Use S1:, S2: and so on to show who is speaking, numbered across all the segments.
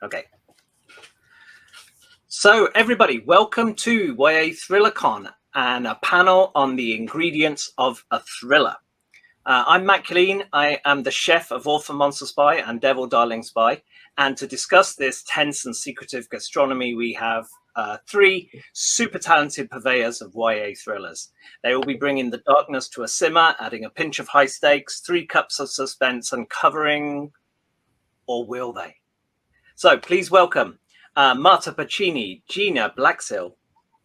S1: Okay. So everybody, welcome to YA ThrillerCon and a panel on the ingredients of a thriller. I'm Matt Killeen. I am the chef of Author Monster Spy and Devil Darling Spy. And to discuss this tense and secretive gastronomy, we have three super talented purveyors of YA thrillers. They will be bringing the darkness to a simmer, adding a pinch of high stakes, 3 cups of suspense, and covering, or will they? So please welcome Marta Pacini, Gina Blaxill,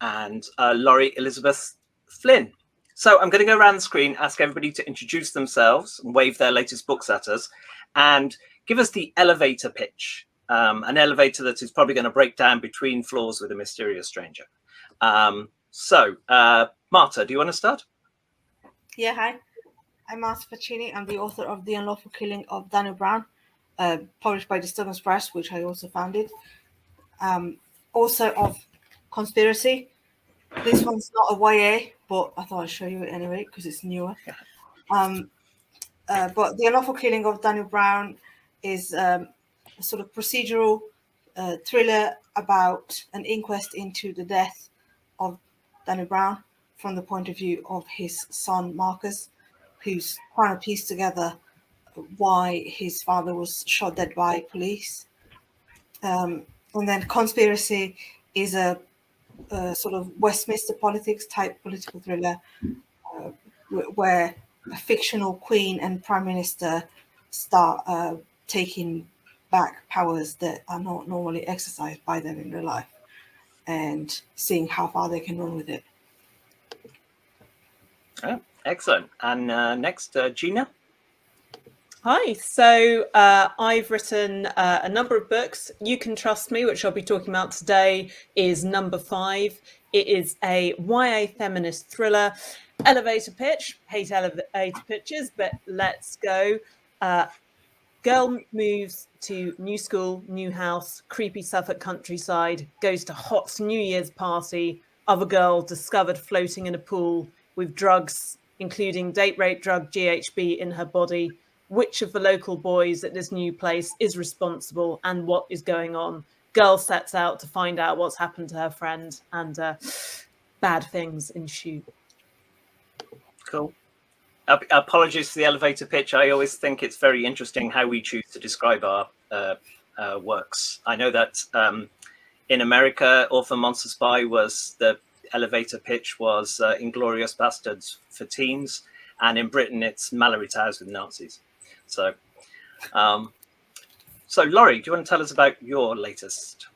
S1: and Laurie Elizabeth Flynn. So I'm going to go around the screen, ask everybody to introduce themselves and wave their latest books at us, and give us the elevator pitch, an elevator that is probably going to break down between floors with a mysterious stranger. So Marta, do you want to start?
S2: Yeah, hi. I'm Marta Pacini. I'm the author of The Unlawful Killing of Daniel Brown, published by Disturbance Press, which I also founded. Also of Conspiracy. This one's not a YA, but I thought I'd show you it anyway because it's newer. But The Unlawful Killing of Daniel Brown is a sort of procedural thriller about an inquest into the death of Daniel Brown from the point of view of his son Marcus, who's trying to piece together why his father was shot dead by police. And then Conspiracy is a sort of Westminster politics type political thriller where a fictional queen and prime minister start taking back powers that are not normally exercised by them in real life and seeing how far they can run with it.
S1: Oh, excellent. And next, Gina.
S3: Hi, so I've written a number of books. You Can Trust Me, which I'll be talking about today, is number 5. It is a YA feminist thriller. Elevator pitch. Hate elevator pitches, but let's go. Girl moves to new school, new house, creepy Suffolk countryside, goes to hot New Year's party. Other girl discovered floating in a pool with drugs, including date rape drug GHB in her body. Which of the local boys at this new place is responsible and what is going on? Girl sets out to find out what's happened to her friend, and bad things ensue.
S1: Cool. Apologies for the elevator pitch. I always think it's very interesting how we choose to describe our works. I know that in America, Author Monster Spy was the elevator pitch was Inglorious Bastards for teens, and in Britain it's Mallory Towers with Nazis. So Laurie, do you want to tell us about your latest?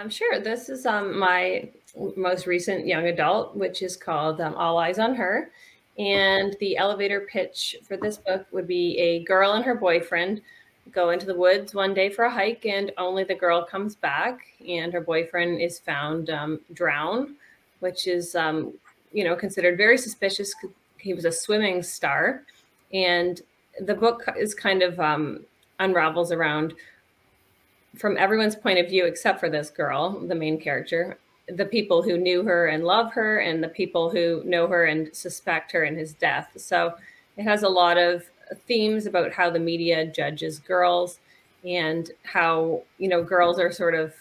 S4: Sure. This is my most recent young adult, which is called All Eyes on Her. And the elevator pitch for this book would be a girl and her boyfriend go into the woods one day for a hike, and only the girl comes back, and her boyfriend is found drowned, which is considered very suspicious. He was a swimming star, and the book is kind of unravels around, from everyone's point of view except for this girl, the main character, the people who knew her and love her, and the people who know her and suspect her in his death. So it has a lot of themes about how the media judges girls and how, girls are sort of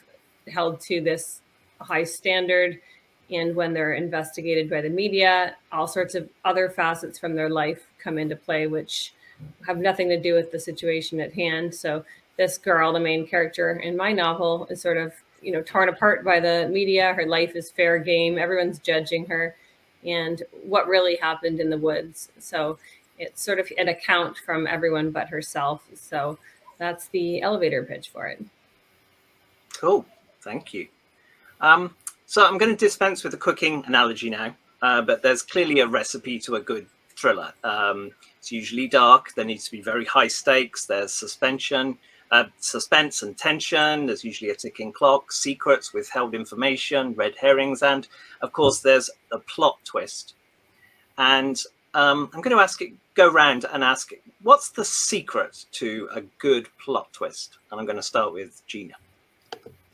S4: held to this high standard. And when they're investigated by the media, all sorts of other facets from their life come into play, which have nothing to do with the situation at hand. So this girl, the main character in my novel, is sort of, torn apart by the media. Her life is fair game. Everyone's judging her and what really happened in the woods. So it's sort of an account from everyone but herself. So that's the elevator pitch for it.
S1: Cool. Thank you. So I'm going to dispense with the cooking analogy now, but there's clearly a recipe to a good thriller. It's usually dark. There needs to be very high stakes. There's suspense and tension. There's usually a ticking clock, secrets, withheld information, red herrings, and of course there's a plot twist. And I'm going to go around and ask, what's the secret to a good plot twist? And I'm going to start with Gina.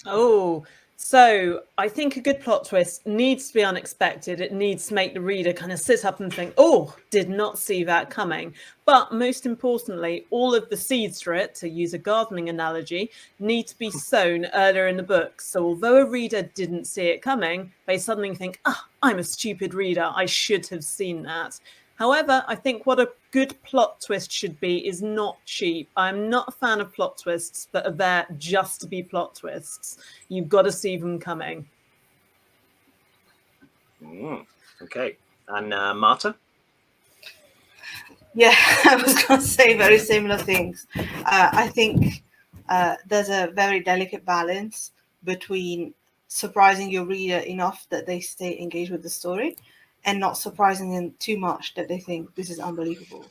S3: Oh, So I think a good plot twist needs to be unexpected. It needs to make the reader kind of sit up and think, oh, did not see that coming. But most importantly, all of the seeds for it, to use a gardening analogy, need to be sown earlier in the book. So although a reader didn't see it coming, they suddenly think, I'm a stupid reader. I should have seen that. However, I think what a good plot twist should be is not cheap. I'm not a fan of plot twists that are there just to be plot twists. You've got to see them coming.
S1: Okay. And Marta?
S2: Yeah, I was going to say very similar things. I think there's a very delicate balance between surprising your reader enough that they stay engaged with the story and not surprising them too much that they think this is unbelievable.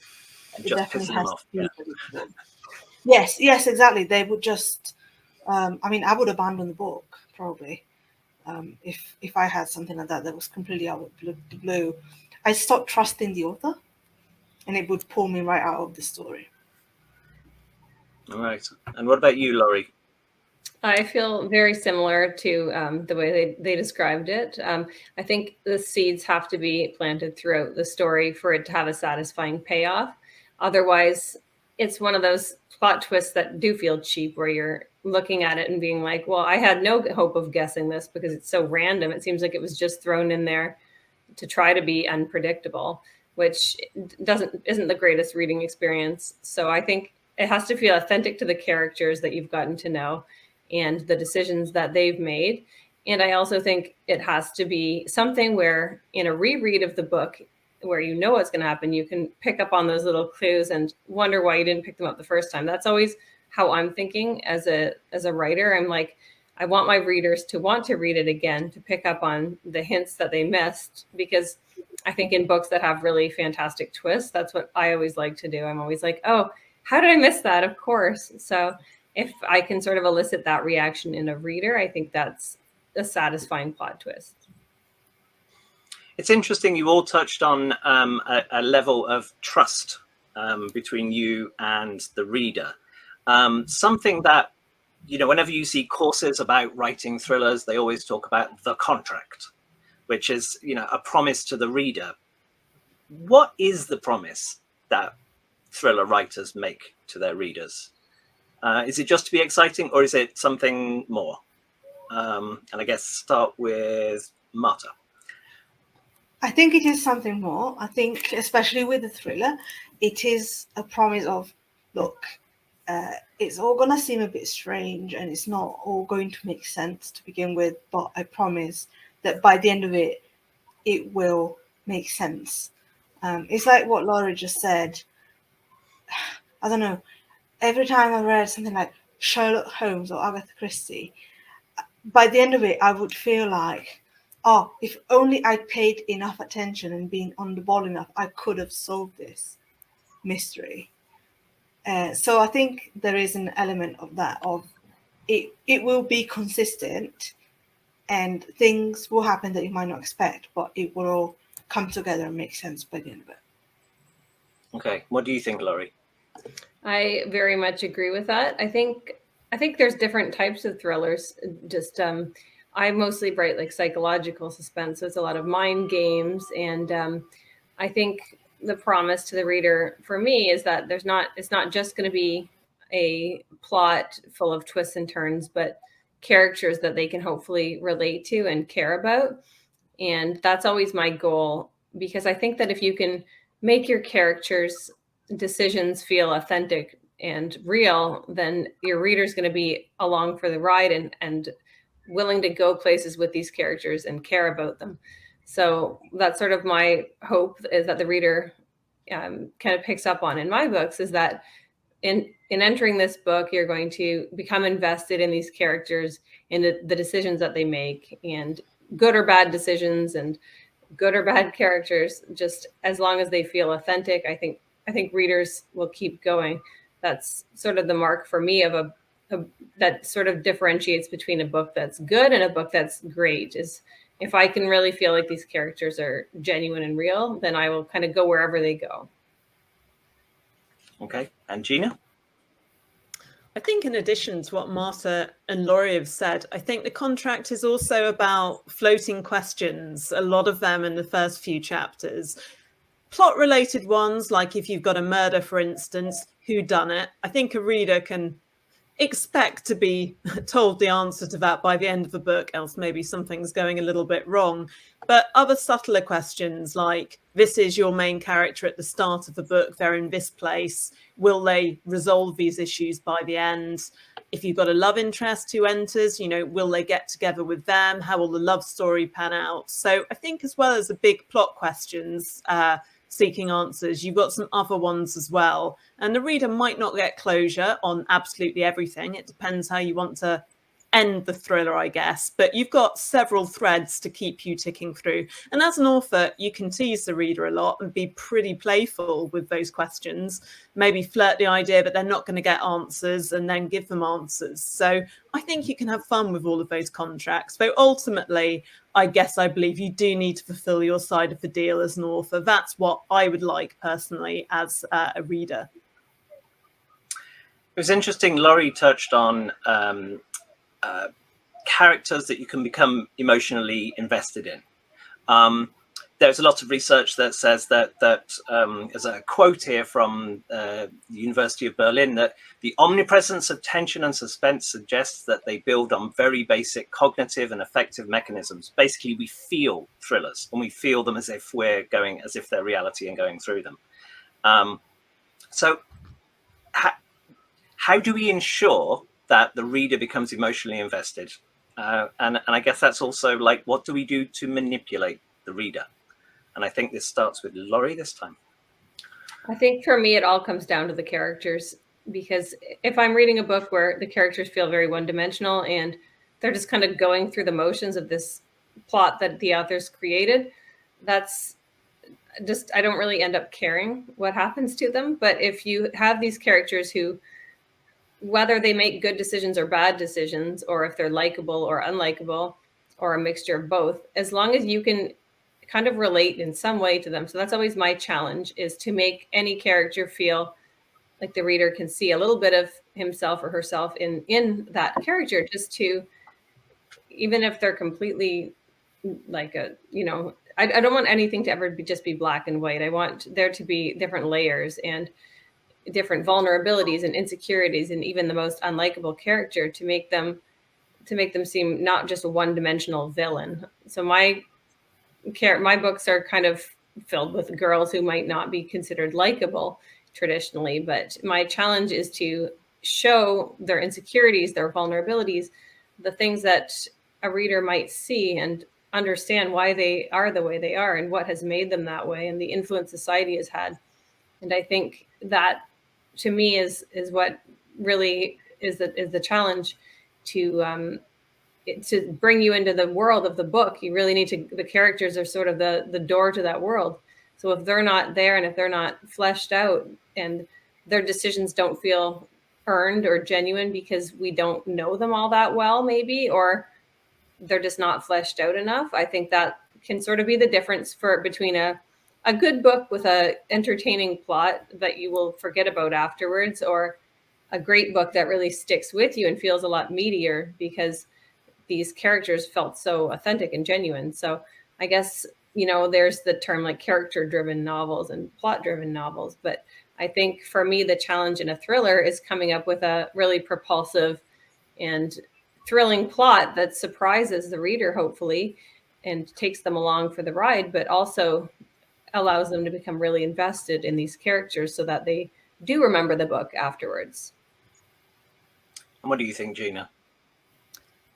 S2: It
S1: Just
S2: definitely
S1: pissing them
S2: has
S1: off.
S2: to be
S1: Yeah.
S2: believable. Yes, exactly. They would just, I would abandon the book probably if I had something like that was completely out of the blue. I stopped trusting the author and it would pull me right out of the story.
S1: All right. And what about you, Laurie?
S4: I feel very similar to the way they described it. I think the seeds have to be planted throughout the story for it to have a satisfying payoff. Otherwise, it's one of those plot twists that do feel cheap, where you're looking at it and being like, well, I had no hope of guessing this because it's so random. It seems like it was just thrown in there to try to be unpredictable, which isn't the greatest reading experience. So I think it has to feel authentic to the characters that you've gotten to know and the decisions that they've made. And I also think it has to be something where in a reread of the book, where you know what's going to happen, you can pick up on those little clues and wonder why you didn't pick them up the first time. That's always how I'm thinking as a writer. I'm like, I want my readers to want to read it again, to pick up on the hints that they missed, because I think in books that have really fantastic twists, that's what I always like to do. I'm always like, oh, how did I miss that? Of course. So if I can sort of elicit that reaction in a reader, I think that's a satisfying plot twist.
S1: It's interesting. You all touched on a level of trust between you and the reader. Something that, whenever you see courses about writing thrillers, they always talk about the contract, which is, a promise to the reader. What is the promise that thriller writers make to their readers? Is it just to be exciting, or is it something more? And I guess start with Marta.
S2: I think it is something more. I think, especially with the thriller, it is a promise of, look, it's all going to seem a bit strange and it's not all going to make sense to begin with, but I promise that by the end of it, it will make sense. It's like what Laurie just said. I don't know. Every time I read something like Sherlock Holmes or Agatha Christie, by the end of it, I would feel like, oh, if only I paid enough attention and being on the ball enough, I could have solved this mystery. So I think there is an element of that, of it will be consistent and things will happen that you might not expect, but it will all come together and make sense by the end of it.
S1: Okay. What do you think, Laurie?
S4: I very much agree with that. I think there's different types of thrillers. Just I mostly write like psychological suspense, so it's a lot of mind games, and I think the promise to the reader for me is that it's not just going to be a plot full of twists and turns, but characters that they can hopefully relate to and care about. And that's always my goal, because I think that if you can make your characters' decisions feel authentic and real, then your reader's going to be along for the ride and willing to go places with these characters and care about them. So that's sort of my hope, is that the reader kind of picks up on in my books, is that in entering this book, you're going to become invested in these characters, in the decisions that they make, and good or bad decisions and good or bad characters, just as long as they feel authentic, I think readers will keep going. That's sort of the mark for me of that sort of differentiates between a book that's good and a book that's great, is if I can really feel like these characters are genuine and real, then I will kind of go wherever they go.
S1: Okay. And Gina?
S3: I think in addition to what Marta and Laurie have said, I think the contract is also about floating questions, a lot of them in the first few chapters. Plot related ones, like if you've got a murder, for instance, who done it? I think a reader can expect to be told the answer to that by the end of the book, else maybe something's going a little bit wrong. But other subtler questions like, this is your main character at the start of the book, they're in this place, will they resolve these issues by the end? If you've got a love interest who enters, will they get together with them? How will the love story pan out? So I think as well as the big plot questions, seeking answers, you've got some other ones as well. And the reader might not get closure on absolutely everything. It depends how you want to end the thriller, I guess. But you've got several threads to keep you ticking through. And as an author, you can tease the reader a lot and be pretty playful with those questions. Maybe flirt the idea that they're not going to get answers and then give them answers. So I think you can have fun with all of those contracts. Though ultimately, I believe you do need to fulfill your side of the deal as an author. That's what I would like personally as a reader.
S1: It was interesting. Laurie touched on characters that you can become emotionally invested in. There's a lot of research that says that there's a quote here from the University of Berlin, that the omnipresence of tension and suspense suggests that they build on very basic cognitive and affective mechanisms. Basically, we feel thrillers and we feel them as if they're reality and going through them. So how do we ensure that the reader becomes emotionally invested? And I guess that's also like, what do we do to manipulate the reader? And I think this starts with Laurie this time.
S4: I think for me, it all comes down to the characters, because if I'm reading a book where the characters feel very one-dimensional and they're just kind of going through the motions of this plot that the authors created, that's just, I don't really end up caring what happens to them. But if you have these characters who, whether they make good decisions or bad decisions, or if they're likable or unlikable, or a mixture of both, as long as you can kind of relate in some way to them. So that's always my challenge, is to make any character feel like the reader can see a little bit of himself or herself in that character, just to, even if they're completely like I don't want anything to ever just be black and white. I want there to be different layers and different vulnerabilities and insecurities, and even the most unlikable character to make them seem not just a one-dimensional villain. So my books are kind of filled with girls who might not be considered likable traditionally, but my challenge is to show their insecurities, their vulnerabilities, the things that a reader might see and understand why they are the way they are and what has made them that way and the influence society has had. And I think that, to me, is what really is the challenge, to bring you into the world of the book. You really need to, the characters are sort of the door to that world. So if they're not there, and if they're not fleshed out, and their decisions don't feel earned or genuine because we don't know them all that well, maybe, or they're just not fleshed out enough, I think that can sort of be the difference between a good book with a entertaining plot that you will forget about afterwards, or a great book that really sticks with you and feels a lot meatier because these characters felt so authentic and genuine. So I guess, there's the term like character-driven novels and plot-driven novels. But I think for me, the challenge in a thriller is coming up with a really propulsive and thrilling plot that surprises the reader, hopefully, and takes them along for the ride, but also allows them to become really invested in these characters so that they do remember the book afterwards.
S1: And what do you think, Gina?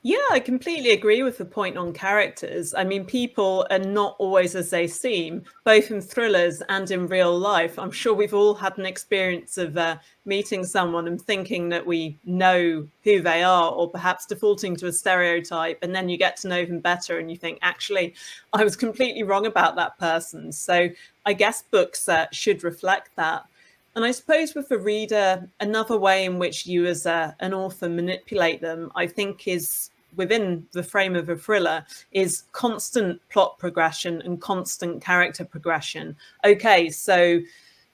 S3: Yeah, I completely agree with the point on characters. I mean, people are not always as they seem, both in thrillers and in real life. I'm sure we've all had an experience of meeting someone and thinking that we know who they are, or perhaps defaulting to a stereotype, and then you get to know them better and you think, actually, I was completely wrong about that person. So I guess books should reflect that. And I suppose with the reader, another way in which you as an author manipulate them, I think, is within the frame of a thriller, is constant plot progression and constant character progression. Okay, so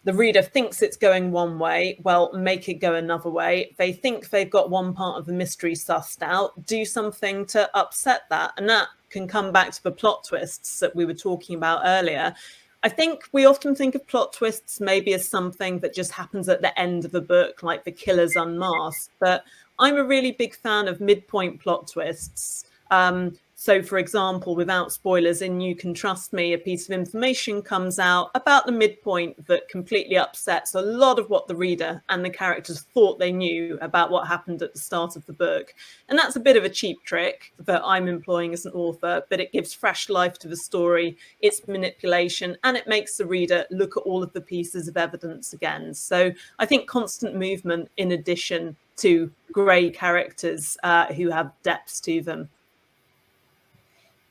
S3: The reader thinks it's going one way, well, make it go another way. They think they've got one part of the mystery sussed out, do something to upset that. And that can come back to the plot twists that we were talking about earlier. I think we often think of plot twists maybe as something that just happens at the end of the book, like the killer's unmasked. But I'm a really big fan of midpoint plot twists. So, for example, without spoilers, in You Can Trust Me, a piece of information comes out about the midpoint that completely upsets a lot of what the reader and the characters thought they knew about what happened at the start of the book. And that's a bit of a cheap trick that I'm employing as an author, but it gives fresh life to the story, it's manipulation, and it makes the reader look at all of the pieces of evidence again. So I think constant movement in addition to grey characters who have depths to them.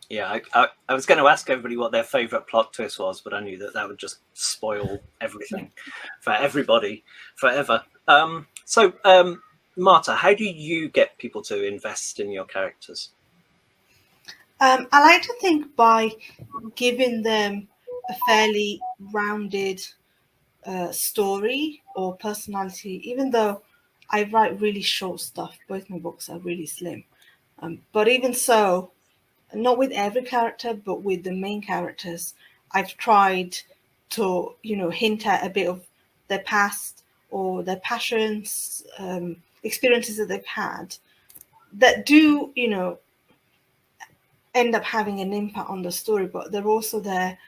S1: Yeah, I was going to ask everybody what their favourite plot twist was, but I knew that would just spoil everything for everybody forever. So, Marta, how do you get people to invest in your characters?
S2: I like to think by giving them a fairly rounded story or personality, even though I write really short stuff. Both my books are really slim. But even so, not with every character, but with the main characters, I've tried to, hint at a bit of their past or their passions, experiences that they've had that do, end up having an impact on the story, but they're also there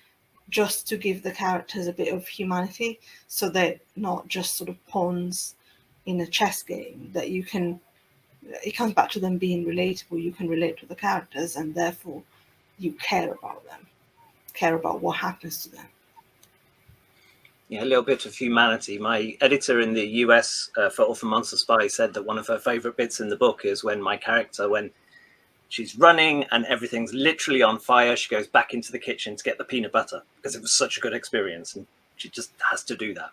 S2: just to give the characters a bit of humanity, so they're not just sort of pawns in a chess game, that you can, it comes back to them being relatable. You can relate to the characters, and therefore you care about them, care about what happens to them.
S1: Yeah, a little bit of humanity. My editor in the US for Orphan Monster Spy said that one of her favourite bits in the book is when my character, when she's running and everything's literally on fire, she goes back into the kitchen to get the peanut butter because it was such a good experience, and she just has to do that.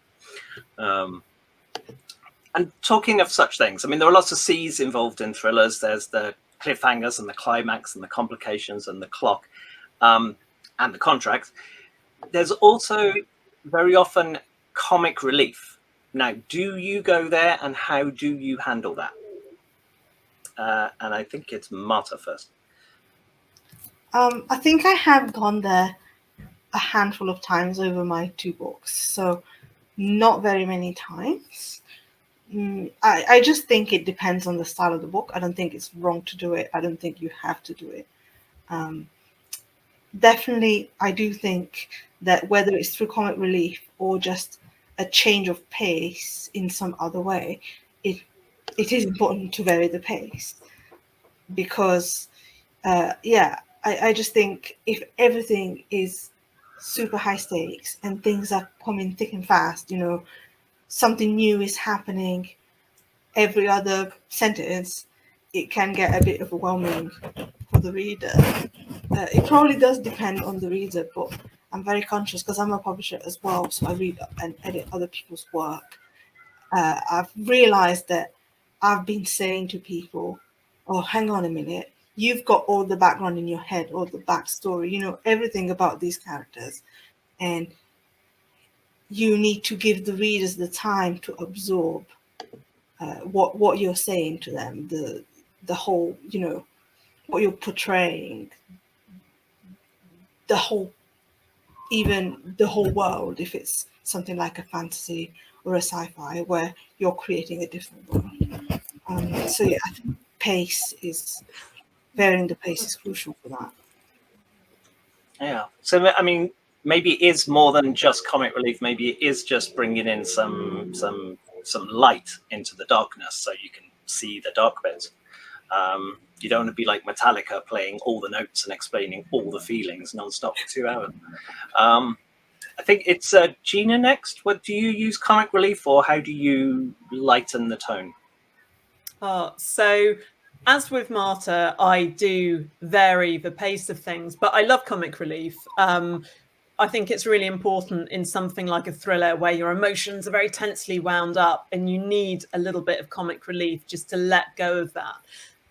S1: And talking of such things, I mean, there are lots of C's involved in thrillers. There's the cliffhangers and the climax and the complications and the clock and the contract. There's also very often comic relief. Now, do you go there, and how do you handle that? And I think it's Marta first.
S2: I think I have gone there a handful of times over my 2 books, so not very many times. I just think it depends on the style of the book. I don't think it's wrong to do it. I don't think you have to do it. Definitely, I do think that whether it's through comic relief or just a change of pace in some other way, it is important to vary the pace, because, I just think if everything is super high stakes and things are coming thick and fast, something new is happening every other sentence, it can get a bit overwhelming for the reader. It probably does depend on the reader, but I'm very conscious because I'm a publisher as well, so I read and edit other people's work. I've realized that I've been saying to people, oh, hang on a minute, you've got all the background in your head, all the backstory, everything about these characters, and you need to give the readers the time to absorb what you're saying to them, the whole, what you're portraying, even the whole world, if it's something like a fantasy or a sci-fi where you're creating a different world. So yeah, I think varying the pace is crucial for that.
S1: Yeah. So, I mean, maybe it is more than just comic relief. Maybe it is just bringing in some light into the darkness so you can see the dark bits. You don't want to be like Metallica playing all the notes and explaining all the feelings nonstop for 2 hours. I think it's Gina next. What do you use comic relief, or how do you lighten the tone?
S3: So as with Marta, I do vary the pace of things, but I love comic relief. I think it's really important in something like a thriller where your emotions are very tensely wound up and you need a little bit of comic relief just to let go of that.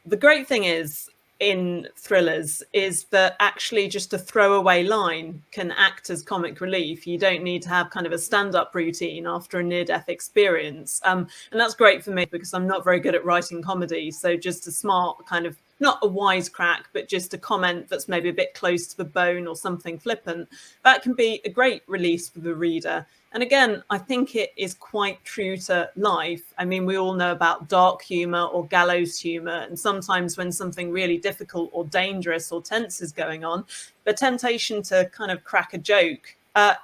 S3: The great thing is, in thrillers is that actually just a throwaway line can act as comic relief. You don't need to have kind of a stand-up routine after a near-death experience. And that's great for me because I'm not very good at writing comedy. So just a smart kind of, not a wisecrack, but just a comment that's maybe a bit close to the bone or something flippant, that can be a great release for the reader. And again, I think it is quite true to life. I mean, we all know about dark humor or gallows humor. And sometimes when something really difficult or dangerous or tense is going on, the temptation to kind of crack a joke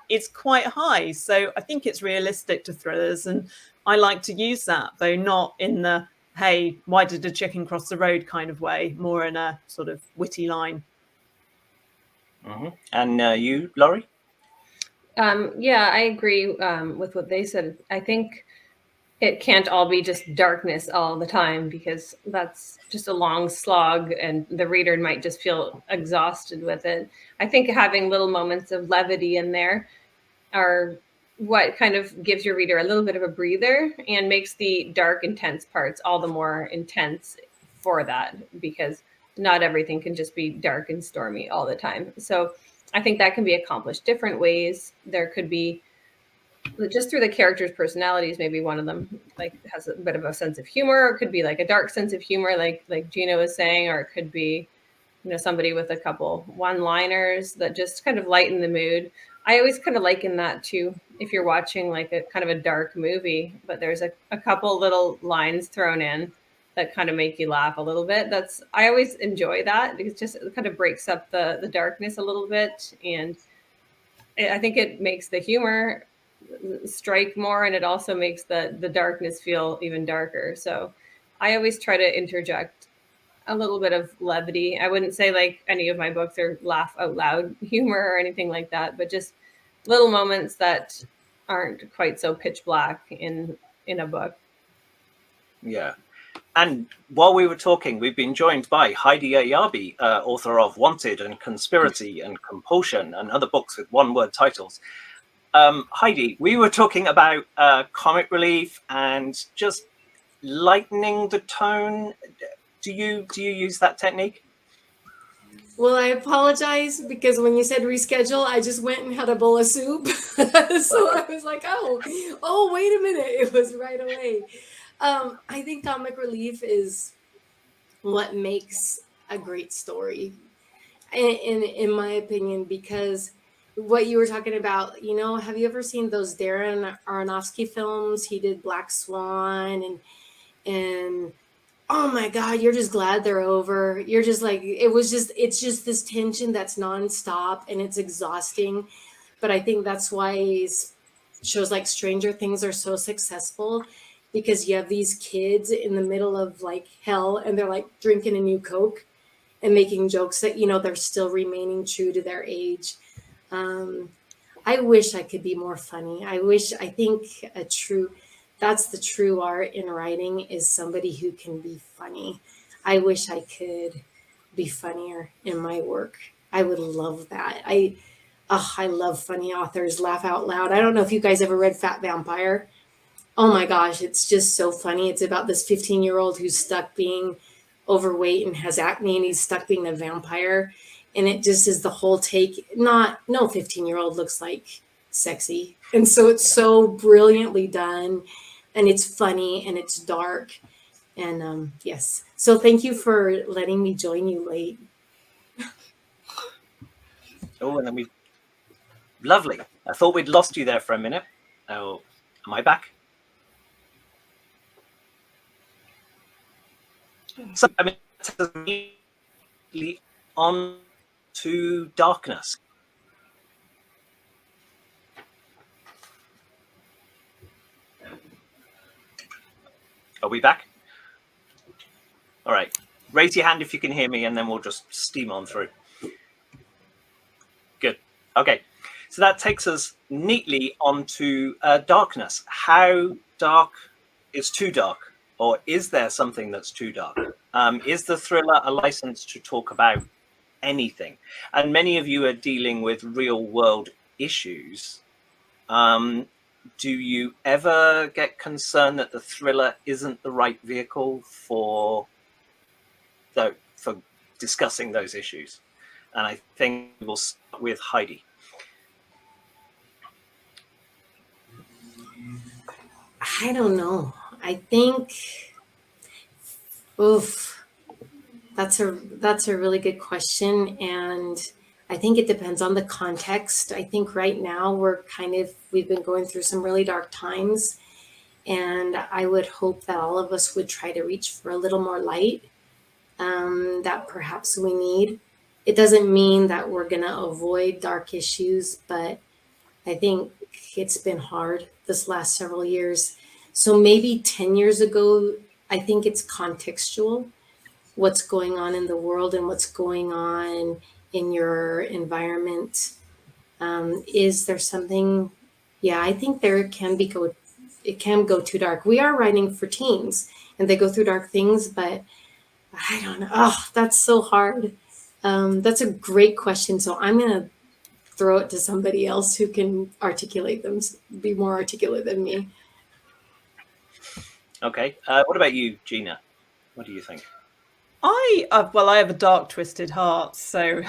S3: is quite high. So I think it's realistic to thrillers. And I like to use that, though not in the, hey, why did a chicken cross the road kind of way, more in a sort of witty line.
S1: Mm-hmm. And you, Laurie?
S4: Yeah, I agree with what they said. I think it can't all be just darkness all the time, because that's just a long slog and the reader might just feel exhausted with it. I think having little moments of levity in there are what kind of gives your reader a little bit of a breather and makes the dark, intense parts all the more intense for that, because not everything can just be dark and stormy all the time. So I think that can be accomplished different ways. There could be, just through the characters' personalities, maybe one of them like has a bit of a sense of humor, or it could be like a dark sense of humor, like Gina was saying, or it could be, you know, somebody with a couple one-liners that just kind of lighten the mood. I always kind of liken that to if you're watching like a kind of a dark movie, but there's a couple little lines thrown in that kind of make you laugh a little bit. I always enjoy that. It kind of breaks up the darkness a little bit. And I think it makes the humor strike more, and it also makes the darkness feel even darker. So I always try to interject a little bit of levity. I wouldn't say like any of my books are laugh out loud humor or anything like that, but just little moments that aren't quite so pitch black in a book.
S1: Yeah. And while we were talking, we've been joined by Heidi Ayarbe, author of Wanted and Conspiracy and Compulsion and other books with one-word titles. Heidi, we were talking about comic relief and just lightening the tone. Do you use that technique?
S5: Well, I apologize because when you said reschedule, I just went and had a bowl of soup. So I was like, oh, wait a minute. It was right away. I think comic relief is what makes a great story, in my opinion, because what you were talking about, you know, have you ever seen those Darren Aronofsky films? He did Black Swan and oh my God, you're just glad they're over. You're just like, it's just this tension that's nonstop and it's exhausting. But I think that's why shows like Stranger Things are so successful, because you have these kids in the middle of like hell and they're like drinking a new Coke and making jokes that, you know, they're still remaining true to their age. I wish I could be more funny. I think that's the true art in writing, is somebody who can be funny. I wish I could be funnier in my work. I would love that. I love funny authors, laugh out loud. I don't know if you guys ever read Fat Vampire. Oh my gosh, it's just so funny. It's about this 15-year-old who's stuck being overweight and has acne, and he's stuck being a vampire. And it just is the whole take. No 15-year-old looks like sexy. And so it's so brilliantly done, and it's funny and it's dark. And yes. So thank you for letting me join you late.
S1: Oh, and then lovely. I thought we'd lost you there for a minute. Oh, am I back? So, I mean, immediately on to darkness. Are we back? All right. Raise your hand if you can hear me, and then we'll just steam on through. Good. Okay. So that takes us neatly onto darkness. How dark is too dark? Or is there something that's too dark? Is the thriller a license to talk about anything? And many of you are dealing with real world issues. Do you ever get concerned that the thriller isn't the right vehicle for discussing those issues. And I think we'll start with Heidi.
S5: I don't know. I think, that's a really good question, and I think it depends on the context. I think right now we've been going through some really dark times, and I would hope that all of us would try to reach for a little more light that perhaps we need. It doesn't mean that we're going to avoid dark issues, but I think it's been hard this last several years. So maybe 10 years ago, I think it's contextual, what's going on in the world and what's going on in your environment. Is there something? Yeah, I think it can go too dark. We are writing for teens and they go through dark things, but I don't know. Oh, that's so hard. That's a great question. So I'm going to throw it to somebody else who can be more articulate than me.
S1: Okay. What about you, Gina? What do you think?
S3: I have a dark, twisted heart, so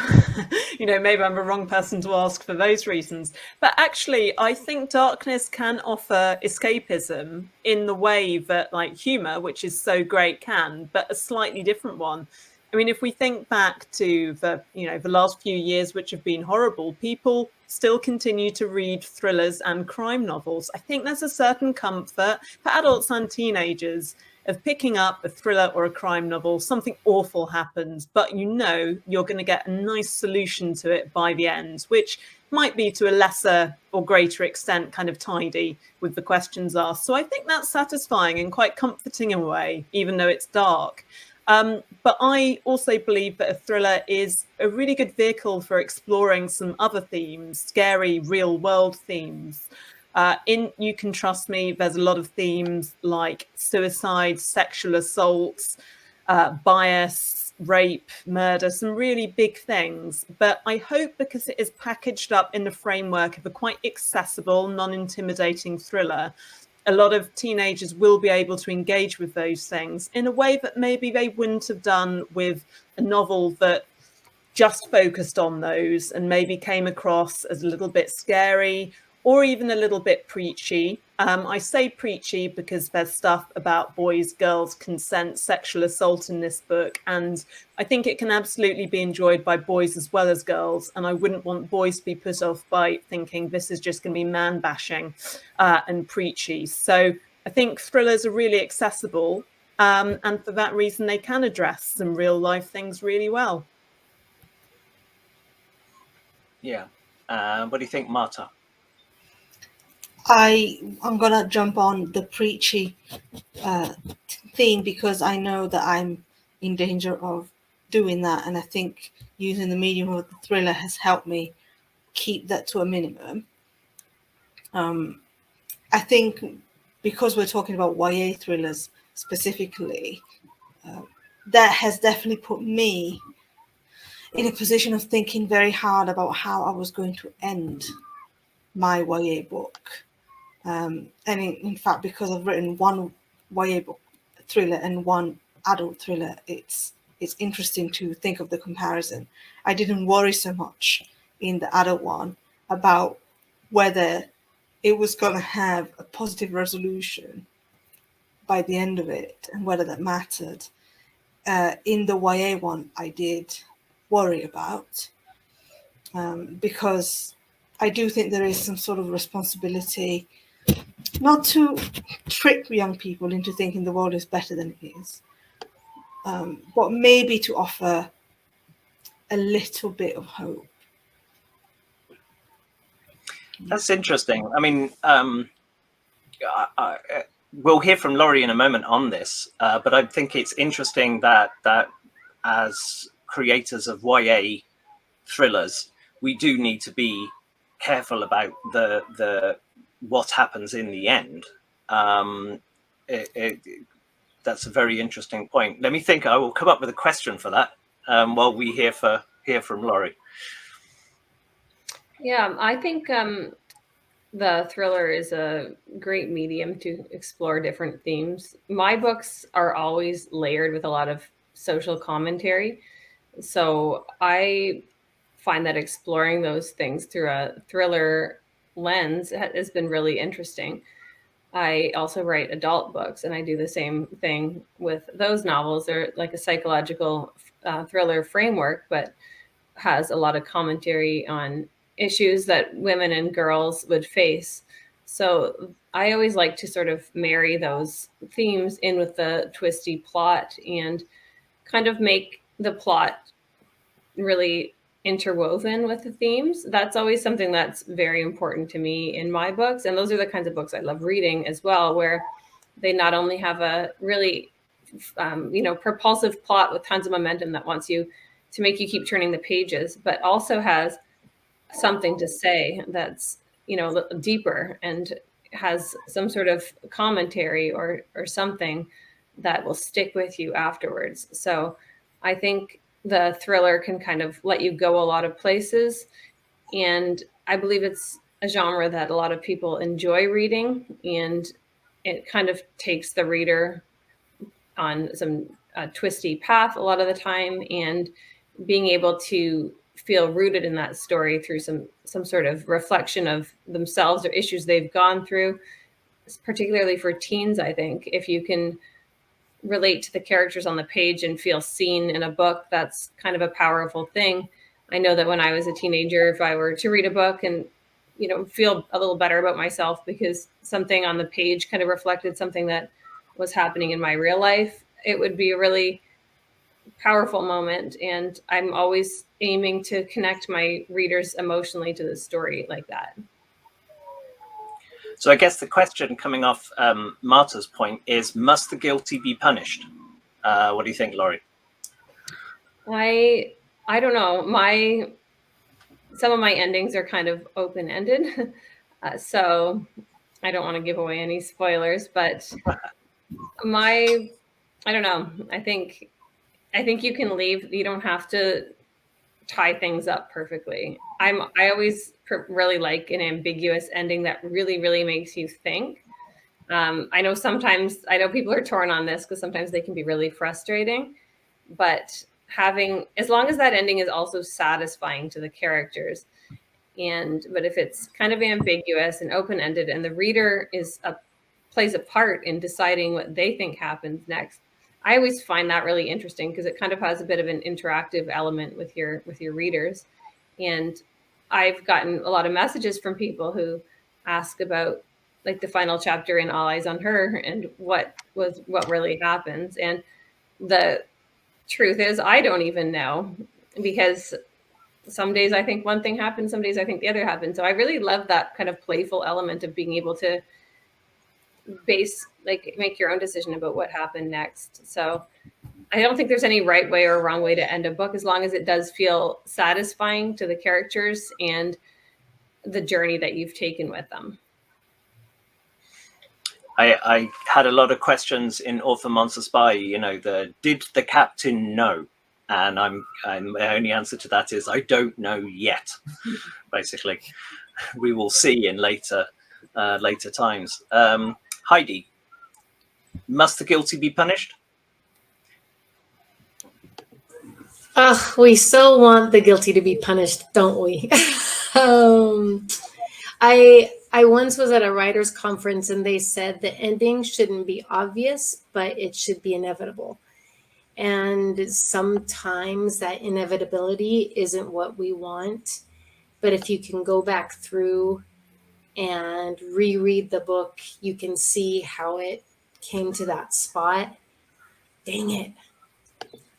S3: maybe I'm a wrong person to ask for those reasons. But actually, I think darkness can offer escapism in the way that, like, humor, which is so great, can, but a slightly different one. I mean, if we think back to the last few years, which have been horrible, people still continue to read thrillers and crime novels. I think there's a certain comfort for adults and teenagers of picking up a thriller or a crime novel. Something awful happens, but you're going to get a nice solution to it by the end, which might be to a lesser or greater extent kind of tidy with the questions asked. So I think that's satisfying and quite comforting in a way, even though it's dark. But I also believe that a thriller is a really good vehicle for exploring some other themes, scary real world themes. In You Can Trust Me, there's a lot of themes like suicide, sexual assaults, bias, rape, murder, some really big things. But I hope, because it is packaged up in the framework of a quite accessible, non-intimidating thriller, a lot of teenagers will be able to engage with those things in a way that maybe they wouldn't have done with a novel that just focused on those and maybe came across as a little bit scary or even a little bit preachy. I say preachy because there's stuff about boys, girls, consent, sexual assault in this book. And I think it can absolutely be enjoyed by boys as well as girls. And I wouldn't want boys to be put off by thinking this is just going to be man bashing and preachy. So I think thrillers are really accessible. And for that reason, they can address some real life things really well.
S1: Yeah. What do you think, Marta?
S2: I'm gonna jump on the preachy theme because I know that I'm in danger of doing that, and I think using the medium of the thriller has helped me keep that to a minimum. I think because we're talking about YA thrillers specifically, that has definitely put me in a position of thinking very hard about how I was going to end my YA book. And in fact, because I've written one YA book thriller and one adult thriller, it's interesting to think of the comparison. I didn't worry so much in the adult one about whether it was going to have a positive resolution by the end of it and whether that mattered. In the YA one, I did worry about because I do think there is some sort of responsibility not to trick young people into thinking the world is better than it is, but maybe to offer a little bit of hope.
S1: That's interesting. I mean, we'll hear from Laurie in a moment on this, but I think it's interesting that as creators of YA thrillers, we do need to be careful about the what happens in the end. That's a very interesting point. Let me think. I will come up with a question for that while we hear from Laurie.
S4: Yeah, I think the thriller is a great medium to explore different themes. My books are always layered with a lot of social commentary. So I find that exploring those things through a thriller lens has been really interesting. I also write adult books, and I do the same thing with those novels. They're like a psychological thriller framework, but has a lot of commentary on issues that women and girls would face. So I always like to sort of marry those themes in with the twisty plot and kind of make the plot really interwoven with the themes. That's always something that's very important to me in my books. And those are the kinds of books I love reading as well, where they not only have a really, propulsive plot with tons of momentum that wants you to make you keep turning the pages, but also has something to say that's, deeper and has some sort of commentary or something that will stick with you afterwards. So I think the thriller can kind of let you go a lot of places. And I believe it's a genre that a lot of people enjoy reading, and it kind of takes the reader on some twisty path a lot of the time, and being able to feel rooted in that story through some sort of reflection of themselves or issues they've gone through, particularly for teens. I think if you can relate to the characters on the page and feel seen in a book, that's kind of a powerful thing. I know that when I was a teenager, if I were to read a book and feel a little better about myself because something on the page kind of reflected something that was happening in my real life, it would be a really powerful moment. And I'm always aiming to connect my readers emotionally to the story like that.
S1: So I guess the question coming off Marta's point is, must the guilty be punished? What do you think, Laurie?
S4: I don't know. Some of my endings are kind of open-ended. So I don't want to give away any spoilers, but I don't know. I think you can leave. You don't have to tie things up perfectly. I always really like an ambiguous ending that really, really makes you think. I know people are torn on this because sometimes they can be really frustrating, but as long as that ending is also satisfying to the characters, but if it's kind of ambiguous and open-ended and the reader plays a part in deciding what they think happens next, I always find that really interesting because it kind of has a bit of an interactive element with your readers. And I've gotten a lot of messages from people who ask about like the final chapter in All Eyes on Her and what really happens. And the truth is, I don't even know, because some days I think one thing happened, some days I think the other happened. So I really love that kind of playful element of being able to make your own decision about what happened next. So I don't think there's any right way or wrong way to end a book, as long as it does feel satisfying to the characters and the journey that you've taken with them.
S1: I had a lot of questions in Author Monster Spy, did the captain know? And my only answer to that is I don't know yet. Basically, we will see in later times. Heidi, must the guilty be punished?
S5: We so want the guilty to be punished, don't we? I once was at a writer's conference and they said the ending shouldn't be obvious, but it should be inevitable. And sometimes that inevitability isn't what we want. But if you can go back through and reread the book, you can see how it came to that spot. Dang it.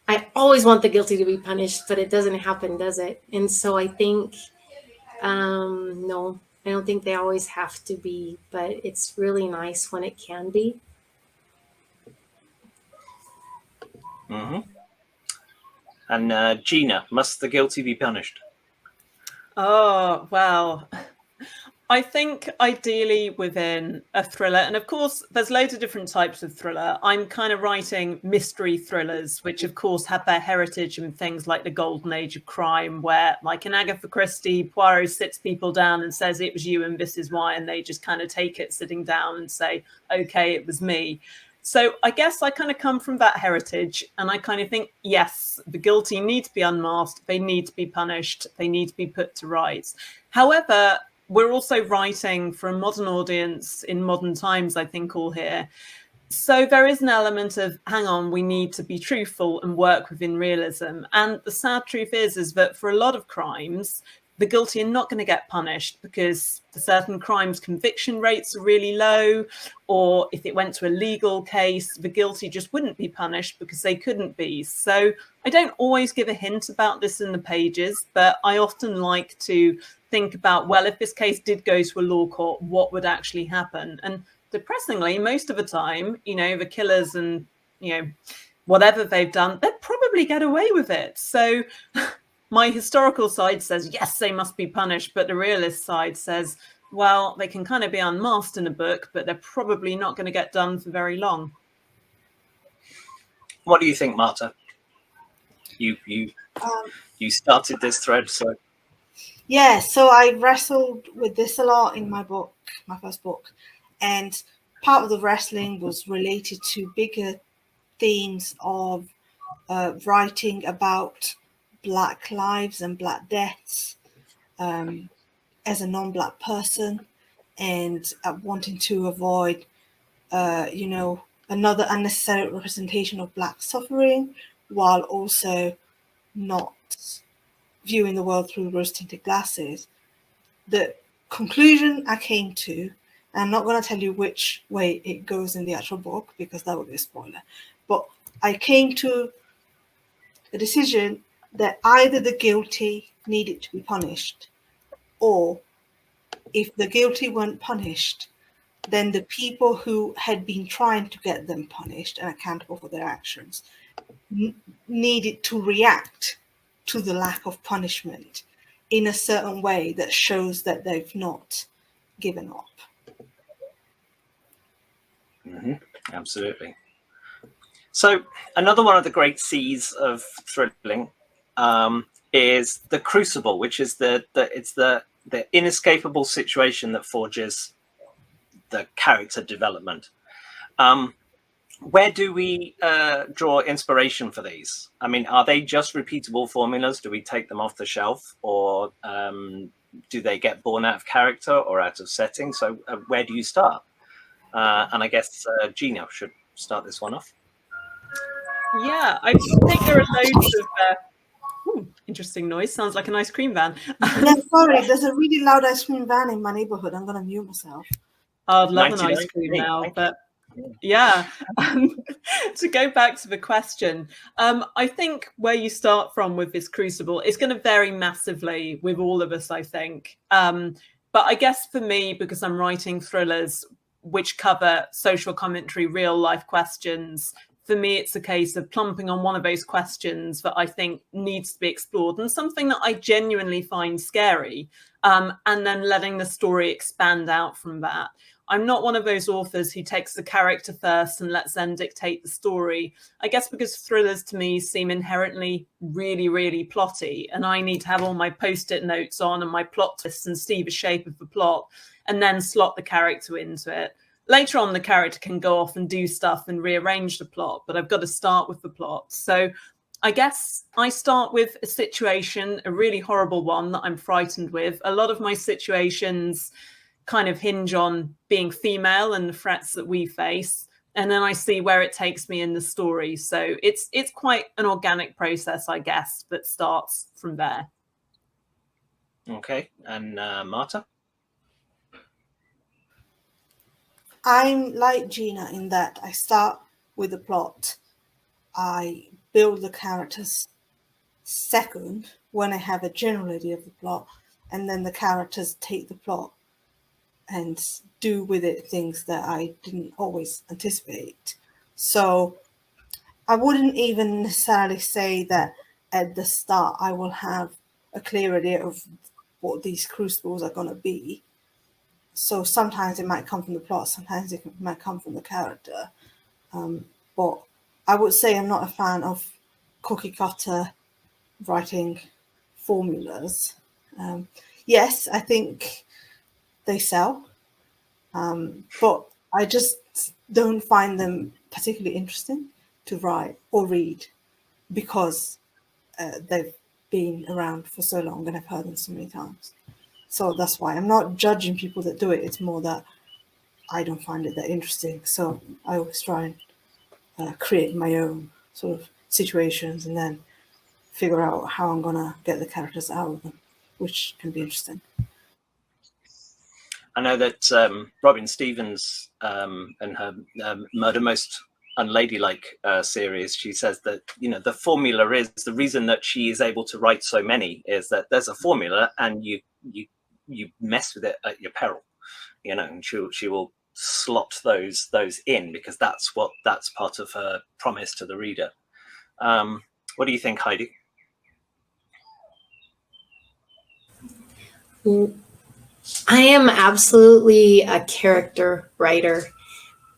S5: I always want the guilty to be punished, but it doesn't happen, does it? And so I think, no, I don't think they always have to be, but it's really nice when it can be.
S1: Mm-hmm. And Gina, must the guilty be punished?
S3: Oh, well, I think ideally within a thriller, and of course there's loads of different types of thriller. I'm kind of writing mystery thrillers, which of course have their heritage in things like the golden age of crime, where like in Agatha Christie, Poirot sits people down and says it was you and this is why, and they just kind of take it sitting down and say, okay, it was me. So I guess I kind of come from that heritage, and I kind of think, yes, the guilty need to be unmasked, they need to be punished, they need to be put to rights. However, we're also writing for a modern audience in modern times, I think, all here. So there is an element of, hang on, we need to be truthful and work within realism. And the sad truth is that for a lot of crimes, the guilty are not going to get punished because for certain crimes, conviction rates are really low. Or if it went to a legal case, the guilty just wouldn't be punished because they couldn't be. So I don't always give a hint about this in the pages, but I often like to think about, well, if this case did go to a law court, what would actually happen? And depressingly, most of the time, the killers and, whatever they've done, they'd probably get away with it. So my historical side says, yes, they must be punished. But the realist side says, well, they can kind of be unmasked in a book, but they're probably not going to get done for very long.
S1: What do you think, Marta? You started this thread, so.
S2: Yeah, so I wrestled with this a lot in my book, my first book. And part of the wrestling was related to bigger themes of writing about Black lives and Black deaths as a non-Black person, and wanting to avoid, another unnecessary representation of Black suffering, while also not viewing the world through rose-tinted glasses. The conclusion I came to, I'm not going to tell you which way it goes in the actual book because that would be a spoiler, but I came to the decision that either the guilty needed to be punished, or if the guilty weren't punished, then the people who had been trying to get them punished and accountable for their actions needed to react to the lack of punishment in a certain way that shows that they've not given up.
S1: Mm-hmm. Absolutely. So another one of the great C's of thrilling is the crucible, which is the inescapable situation that forges the character development. Where do we draw inspiration for these? I mean, are they just repeatable formulas? Do we take them off the shelf, or do they get born out of character or out of setting? So where do you start? And I guess Gina should start this one off.
S3: Yeah, I think there are loads of interesting noise. Sounds like an ice cream van.
S2: Yeah, sorry, there's a really loud ice cream van in my neighborhood. I'm going to mute myself.
S3: I'd love an ice cream now, but yeah. To go back to the question, I think where you start from with this crucible is going to vary massively with all of us, I think. But I guess for me, because I'm writing thrillers which cover social commentary, real life questions, for me, it's a case of plumping on one of those questions that I think needs to be explored and something that I genuinely find scary, and then letting the story expand out from that. I'm not one of those authors who takes the character first and lets them dictate the story. I guess because thrillers to me seem inherently really, really plotty, and I need to have all my post-it notes on and my plot twists and see the shape of the plot and then slot the character into it. Later on, the character can go off and do stuff and rearrange the plot, but I've got to start with the plot. So I guess I start with a situation, a really horrible one that I'm frightened with. A lot of my situations kind of hinge on being female and the threats that we face. And then I see where it takes me in the story. So it's quite an organic process, I guess, that starts from there.
S1: Okay. And Marta?
S2: I'm like Gina in that I start with the plot. I build the characters second when I have a general idea of the plot, and then the characters take the plot and do with it things that I didn't always anticipate. So I wouldn't even necessarily say that at the start I will have a clear idea of what these crucibles are going to be. So sometimes it might come from the plot, sometimes it might come from the character. But I would say I'm not a fan of cookie cutter writing formulas. Yes, I think they sell, but I just don't find them particularly interesting to write or read because they've been around for so long and I've heard them so many times. So that's why I'm not judging people that do it. It's more that I don't find it that interesting. So I always try and create my own sort of situations and then figure out how I'm going to get the characters out of them, which can be interesting.
S1: I know that Robin Stevens and her Murder Most Unladylike series, she says that, you know, the formula is the reason that she is able to write so many is that there's a formula and you mess with it at your peril, you know, and she will slot those in because that's part of her promise to the reader. What do you think, Heidi?
S5: I am absolutely a character writer,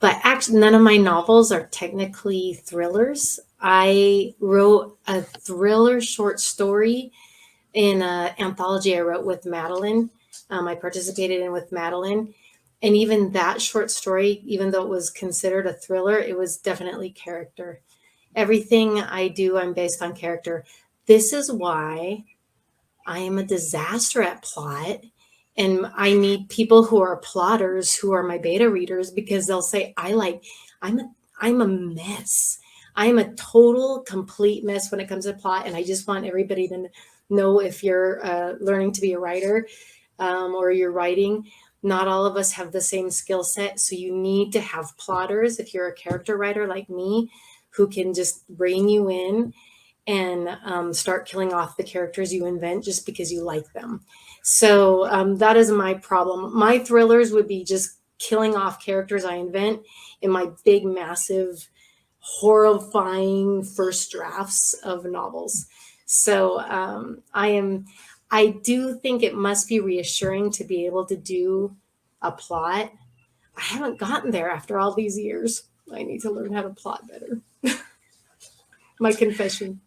S5: but actually none of my novels are technically thrillers. I wrote a thriller short story in an anthology I wrote with Madeline. I participated in with Madeline. And even that short story, even though it was considered a thriller, it was definitely character. Everything I do, I'm based on character. This is why I am a disaster at plot. And I need people who are plotters, who are my beta readers, because they'll say, I'm a mess. I'm a total, complete mess when it comes to plot. And I just want everybody to know if you're learning to be a writer or you're writing, not all of us have the same skill set. So you need to have plotters, if you're a character writer like me, who can just rein you in and start killing off the characters you invent just because you like them. So that is my problem. My thrillers would be just killing off characters I invent in my big, massive, horrifying first drafts of novels. So I do think it must be reassuring to be able to do a plot. I haven't gotten there after all these years. I need to learn how to plot better. My confession.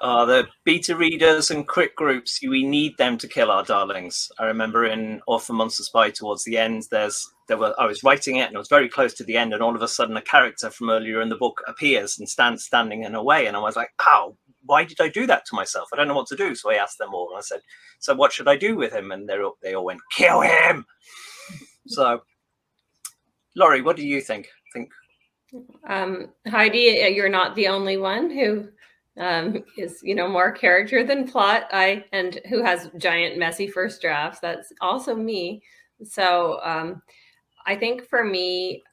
S1: The beta readers and quick groups, we need them to kill our darlings. I remember in Orphan Monster Spy towards the end, I was writing it and it was very close to the end, and all of a sudden a character from earlier in the book appears and standing in a way, and I was like, ow, why did I do that to myself? I don't know what to do. So I asked them all, and I said, so what should I do with him? And they all went, kill him. So Laurie, what do you think?
S4: Heidi, you're not the only one who is, you know, more character than plot. And who has giant messy first drafts. That's also me. So I think for me,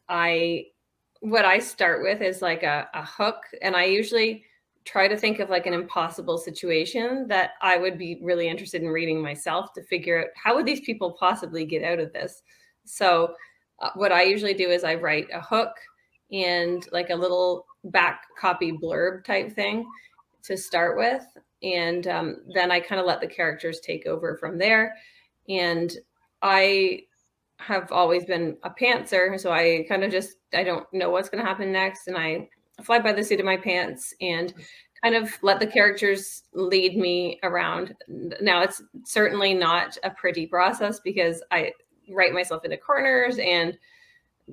S4: what I start with is like a hook, and I usually try to think of like an impossible situation that I would be really interested in reading myself to figure out how would these people possibly get out of this. So what I usually do is I write a hook and like a little back copy blurb type thing to start with. And then I kind of let the characters take over from there. And I have always been a pantser. So I kind of I don't know what's going to happen next. And I fly by the seat of my pants and kind of let the characters lead me around. Now, it's certainly not a pretty process because I write myself into corners and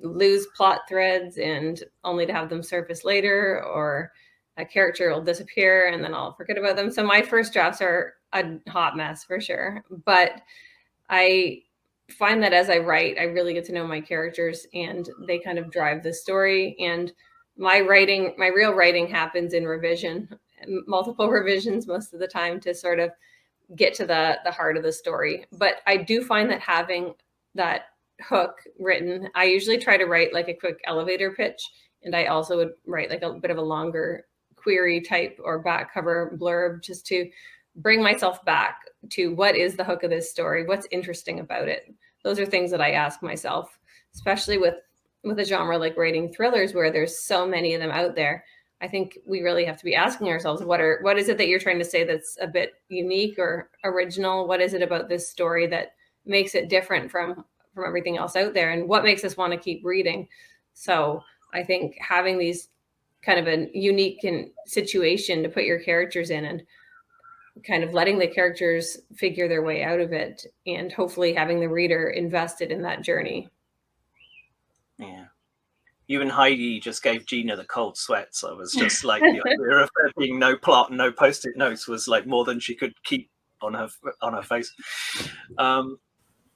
S4: lose plot threads and only to have them surface later, or a character will disappear and then I'll forget about them. So my first drafts are a hot mess for sure. But I find that as I write, I really get to know my characters and they kind of drive the story. And my real writing happens in revision, multiple revisions most of the time to sort of get to the heart of the story. But I do find that having that hook written, I usually try to write like a quick elevator pitch, and I also would write like a bit of a longer query type or back cover blurb just to bring myself back to what is the hook of this story, what's interesting about it. Those are things that I ask myself, especially with a genre like writing thrillers where there's so many of them out there. I think we really have to be asking ourselves, what is it that you're trying to say that's a bit unique or original? What is it about this story that makes it different from everything else out there, and what makes us want to keep reading? So I think having these kind of a unique situation to put your characters in and kind of letting the characters figure their way out of it, and hopefully having the reader invested in that journey.
S1: Yeah. You and Heidi just gave Gina the cold sweats. I was just like, the idea of there being no plot and no post-it notes was like more than she could keep on her face.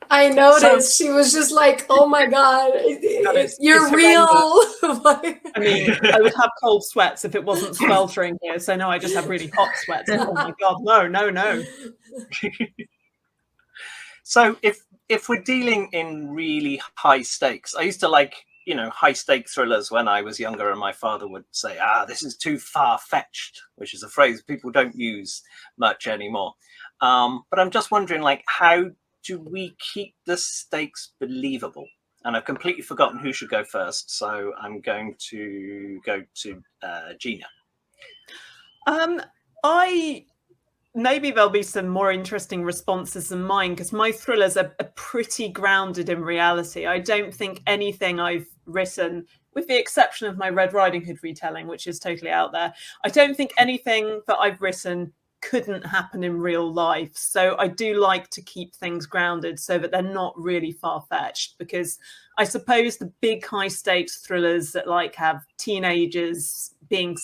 S5: I noticed she was just like, "Oh my god, you're real!"
S3: I mean, I would have cold sweats if it wasn't sweltering here. So no, I just have really hot sweats. Oh my god, no.
S1: So if we're dealing in really high stakes, I used to like, high stake thrillers when I was younger, and my father would say, this is too far-fetched, which is a phrase people don't use much anymore. But I'm just wondering, like, how do we keep the stakes believable? And I've completely forgotten who should go first, so I'm going to go to Gina.
S3: Maybe there'll be some more interesting responses than mine, because my thrillers are pretty grounded in reality. I don't think anything I've written, with the exception of my Red Riding Hood retelling, which is totally out there, I don't think anything that I've written couldn't happen in real life. So I do like to keep things grounded so that they're not really far-fetched, because I suppose the big high stakes thrillers that like have teenagers being,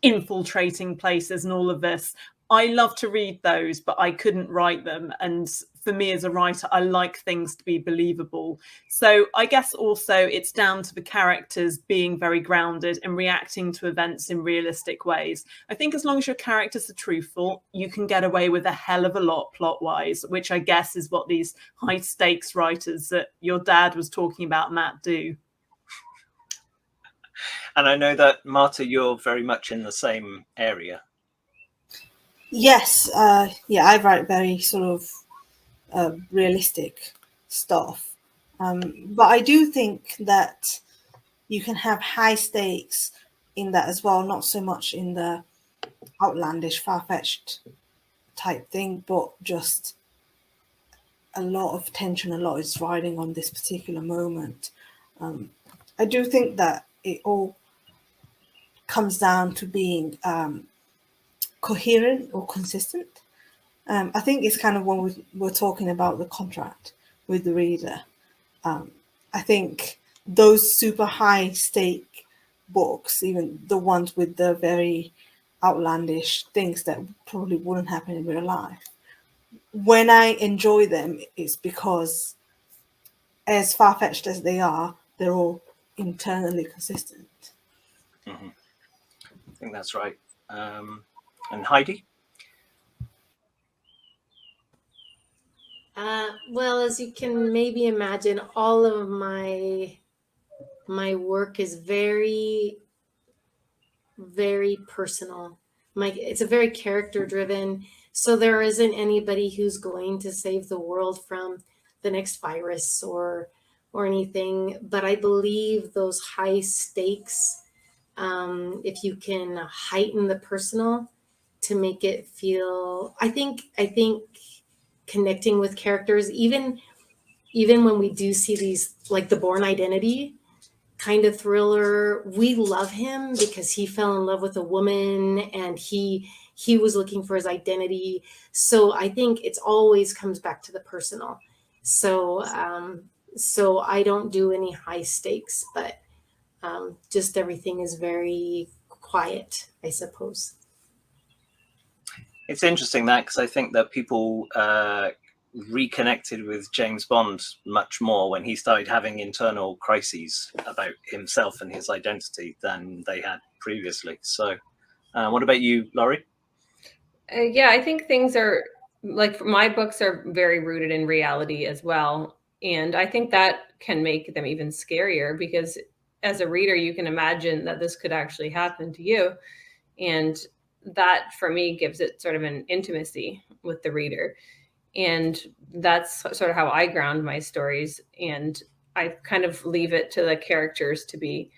S3: infiltrating places and all of this, I love to read those, but I couldn't write them. And for me as a writer, I like things to be believable. So I guess also it's down to the characters being very grounded and reacting to events in realistic ways. I think as long as your characters are truthful, you can get away with a hell of a lot plot-wise, which I guess is what these high-stakes writers that your dad was talking about, Matt, do.
S1: And I know that, Marta, you're very much in the same area.
S2: Yes, I write very sort of realistic stuff. But I do think that you can have high stakes in that as well, not so much in the outlandish, far-fetched type thing, but just a lot of tension, a lot is riding on this particular moment. I do think that it all comes down to being coherent or consistent. I think it's kind of when we're talking about the contract with the reader. I think those super high stake books, even the ones with the very outlandish things that probably wouldn't happen in real life, when I enjoy them, it's because as far-fetched as they are, they're all internally consistent.
S1: Mm-hmm. I think that's right. And Heidi?
S5: Well, as you can maybe imagine, all of my work is very, very personal. It's a very character driven. So there isn't anybody who's going to save the world from the next virus or anything. But I believe those high stakes, if you can heighten the personal to make it feel, I think connecting with characters, even when we do see these, like the Bourne Identity kind of thriller, we love him because he fell in love with a woman and he was looking for his identity. So I think it's always comes back to the personal. So so I don't do any high stakes, but just everything is very quiet, I suppose.
S1: It's interesting that, because I think that people reconnected with James Bond much more when he started having internal crises about himself and his identity than they had previously. So what about you, Laurie?
S4: Yeah, I think things are, like, my books are very rooted in reality as well. And I think that can make them even scarier, because as a reader, you can imagine that this could actually happen to you. And that, for me, gives it sort of an intimacy with the reader. And that's sort of how I ground my stories. And I kind of leave it to the characters to be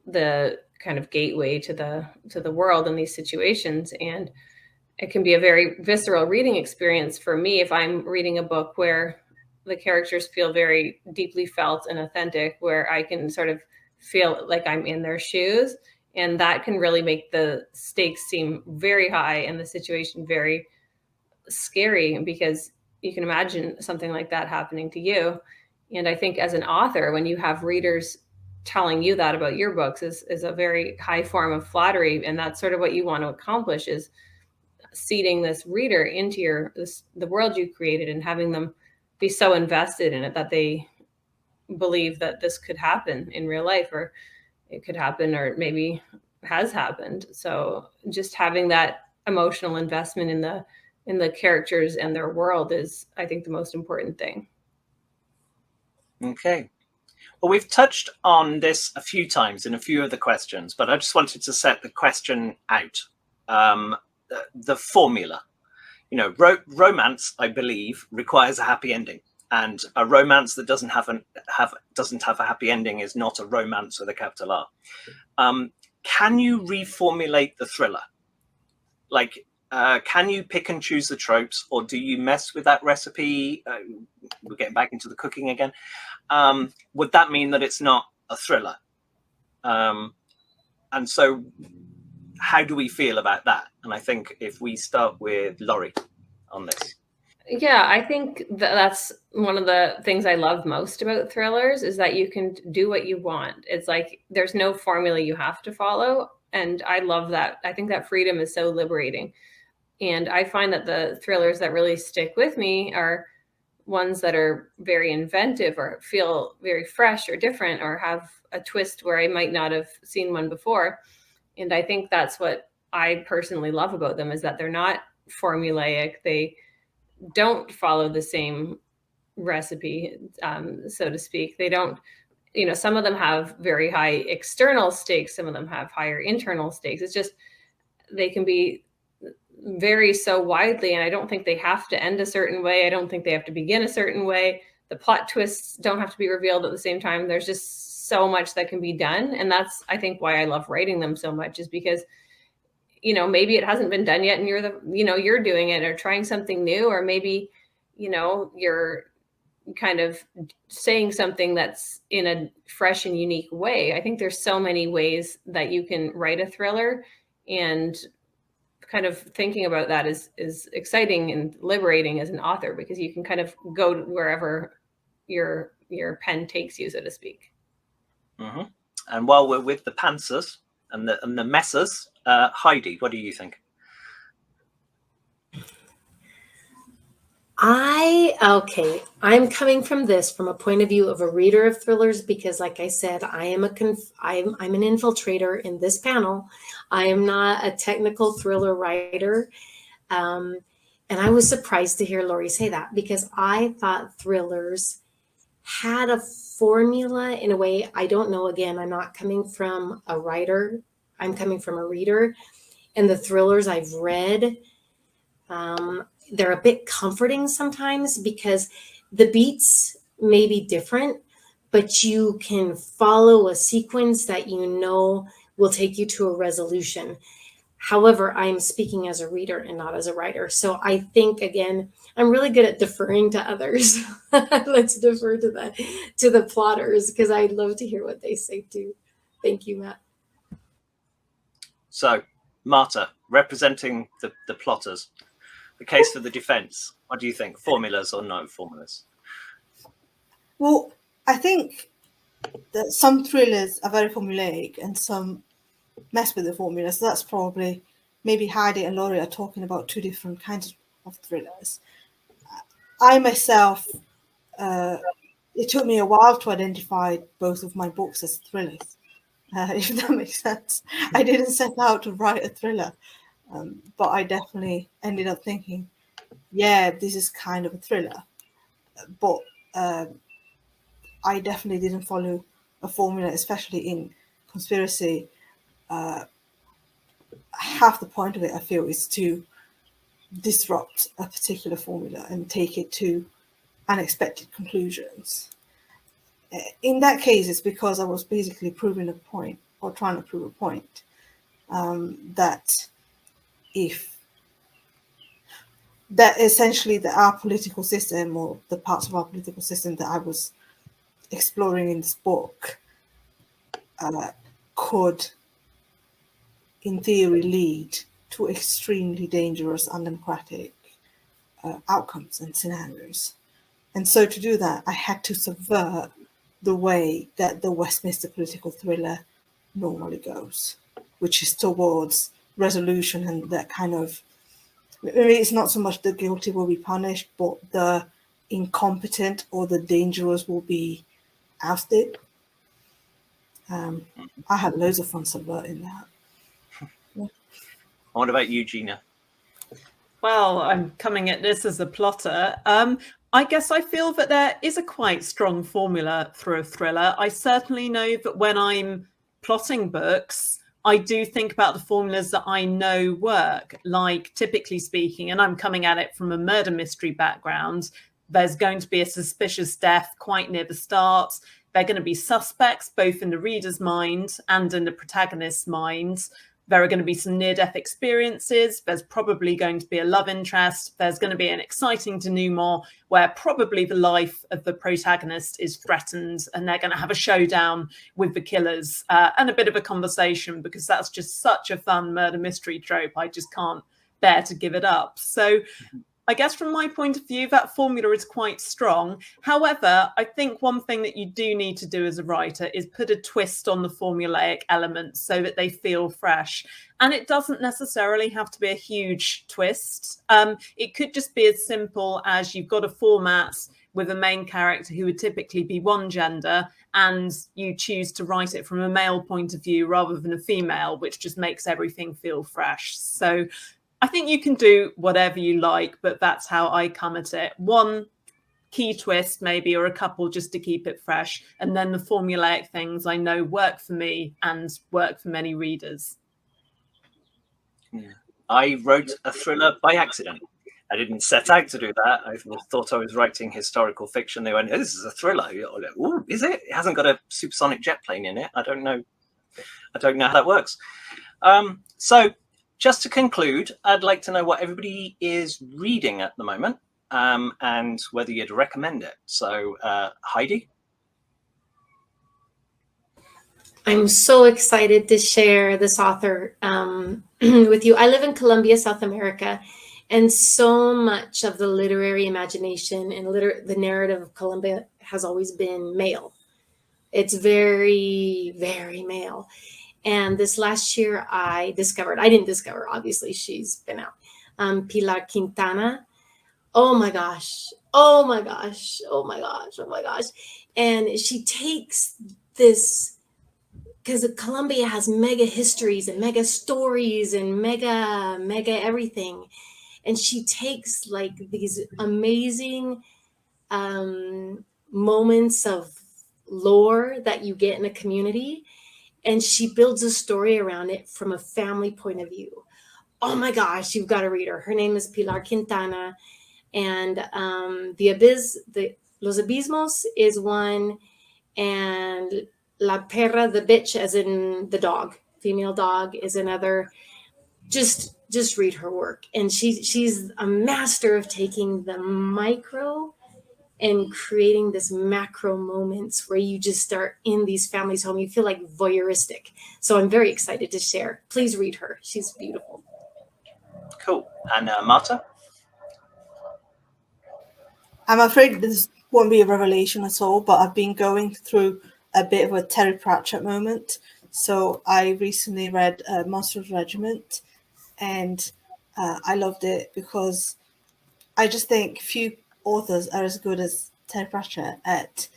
S4: the kind of gateway to the world in these situations. And it can be a very visceral reading experience for me if I'm reading a book where the characters feel very deeply felt and authentic, where I can sort of feel like I'm in their shoes. And that can really make the stakes seem very high and the situation very scary, because you can imagine something like that happening to you. And I think as an author, when you have readers telling you that about your books is a very high form of flattery. And that's sort of what you want to accomplish, is seeding this reader into the world you created and having them be so invested in it that they believe that this could happen in real life, or it could happen, or maybe has happened. So just having that emotional investment in the characters and their world is, I think, the most important thing.
S1: Okay. Well, we've touched on this a few times in a few of the questions, but I just wanted to set the question out. The formula, you know, romance, I believe, requires a happy ending, and a romance that doesn't have a happy ending is not a romance with a capital R. Can you reformulate the thriller? Like, can you pick and choose the tropes, or do you mess with that recipe? We're getting back into the cooking again. Would that mean that it's not a thriller? And so how do we feel about that? And I think if we start with Laurie on this.
S4: Yeah, I think that's one of the things I love most about thrillers, is that you can do what you want. It's like there's no formula you have to follow. And I love that. I think that freedom is so liberating. And I find that the thrillers that really stick with me are ones that are very inventive, or feel very fresh or different, or have a twist where I might not have seen one before. And I think that's what I personally love about them, is that they're not formulaic. They don't follow the same recipe, so to speak. They don't, you know, some of them have very high external stakes. Some of them have higher internal stakes. It's just, they can be vary so widely. And I don't think they have to end a certain way. I don't think they have to begin a certain way. The plot twists don't have to be revealed at the same time. There's just so much that can be done. And that's, I think, why I love writing them so much, is because, you know, maybe it hasn't been done yet and you're doing it, or trying something new, or maybe, you know, you're kind of saying something that's in a fresh and unique way. I think there's so many ways that you can write a thriller, and kind of thinking about that is exciting and liberating as an author, because you can kind of go wherever your pen takes you, so to speak.
S1: Mm-hmm. And while we're with the pantsers and the messers, Heidi, what do you think?
S5: I'm coming from a point of view of a reader of thrillers, because like I said, I'm an infiltrator in this panel. I am not a technical thriller writer. And I was surprised to hear Laurie say that, because I thought thrillers had a formula in a way. I don't know. Again, I'm not coming from a writer. I'm coming from a reader. And the thrillers I've read, they're a bit comforting sometimes, because the beats may be different, but you can follow a sequence that you know will take you to a resolution. However, I'm speaking as a reader and not as a writer. So I think, again, I'm really good at deferring to others. Let's defer to the plotters, because I'd love to hear what they say too. Thank you, Matt.
S1: So, Marta, representing the plotters, the case for the defense. What do you think? Formulas or no formulas?
S2: Well, I think that some thrillers are very formulaic and some mess with the formula. So that's probably, maybe Heidi and Laurie are talking about two different kinds of thrillers. I myself, it took me a while to identify both of my books as thrillers, if that makes sense. I didn't set out to write a thriller, but I definitely ended up thinking, yeah, this is kind of a thriller. But I definitely didn't follow a formula, especially in conspiracy. Half the point of it, I feel, is to disrupt a particular formula and take it to unexpected conclusions. In that case, it's because I was basically proving a point, or trying to prove a point, that essentially that our political system, or the parts of our political system that I was exploring in this book, could, in theory, lead to extremely dangerous, undemocratic outcomes and scenarios. And so to do that, I had to subvert the way that the Westminster political thriller normally goes, which is towards resolution and that kind of, I mean, it's not so much the guilty will be punished, but the incompetent or the dangerous will be ousted. I had loads of fun subverting that.
S1: What about you, Gina?
S3: Well, I'm coming at this as a plotter. I guess I feel that there is a quite strong formula through a thriller. I certainly know that when I'm plotting books, I do think about the formulas that I know work, like typically speaking, and I'm coming at it from a murder mystery background, there's going to be a suspicious death quite near the start. They're going to be suspects both in the reader's mind and in the protagonist's mind. There are going to be some near-death experiences. There's probably going to be a love interest. There's going to be an exciting denouement where probably the life of the protagonist is threatened, and they're going to have a showdown with the killers and a bit of a conversation, because that's just such a fun murder mystery trope. I just can't bear to give it up. So I guess from my point of view, that formula is quite strong. However, I think one thing that you do need to do as a writer is put a twist on the formulaic elements so that they feel fresh. And it doesn't necessarily have to be a huge twist. It could just be as simple as you've got a format with a main character who would typically be one gender, and you choose to write it from a male point of view rather than a female, which just makes everything feel fresh. So I think you can do whatever you like, but that's how I come at it. One key twist maybe, or a couple, just to keep it fresh. And then the formulaic things I know work for me and work for many readers.
S1: Yeah. I wrote a thriller by accident. I didn't set out to do that. I thought I was writing historical fiction. They went, oh, this is a thriller. Oh, is it? It hasn't got a supersonic jet plane in it. I don't know how that works. So just to conclude, I'd like to know what everybody is reading at the moment, and whether you'd recommend it. So, Heidi?
S5: I'm so excited to share this author with you. I live in Colombia, South America, and so much of the literary imagination and the narrative of Colombia has always been male. It's very, very male. And this last year I didn't discover, obviously she's been out, Pilar Quintana. Oh my gosh. And she takes this, because Colombia has mega histories and mega stories and mega everything. And she takes like these amazing moments of lore that you get in a community, and she builds a story around it from a family point of view. Oh my gosh, you've got to read her. Her name is Pilar Quintana. And Los Abismos is one, and La Perra, the bitch, as in the dog, female dog, is another. Just read her work. And she's a master of taking the micro and creating this macro moments where you just start in these families' home. You feel like voyeuristic. So I'm very excited to share. Please read her. She's beautiful.
S1: Cool. And Marta?
S2: I'm afraid this won't be a revelation at all, but I've been going through a bit of a Terry Pratchett moment. So I recently read Monsters Regiment, and I loved it because I just think few authors are as good as Terry Pratchett at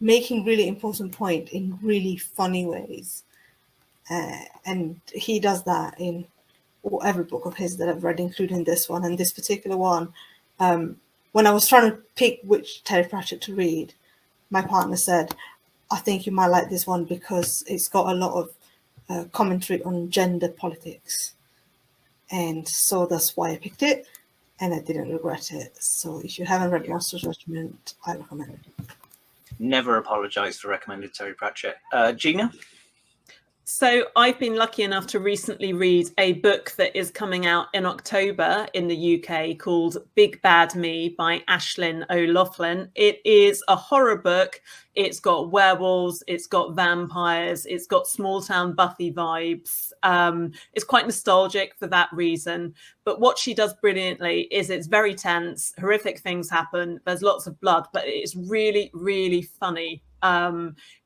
S2: making really important point in really funny ways. And he does that in every book of his that I've read, including this one. And this particular one, when I was trying to pick which Terry Pratchett to read, my partner said, I think you might like this one because it's got a lot of commentary on gender politics. And so that's why I picked it, and I didn't regret it. So if you haven't read Monsters Regiment, I recommend it.
S1: Never apologize for recommending Terry Pratchett. Gina?
S3: So I've been lucky enough to recently read a book that is coming out in October in the UK called Big Bad Me by Aisling O'Loughlin. It is a horror book. It's got werewolves, it's got vampires, it's got small town Buffy vibes. It's quite nostalgic for that reason. But what she does brilliantly is it's very tense, horrific things happen, there's lots of blood, but it's really, really funny.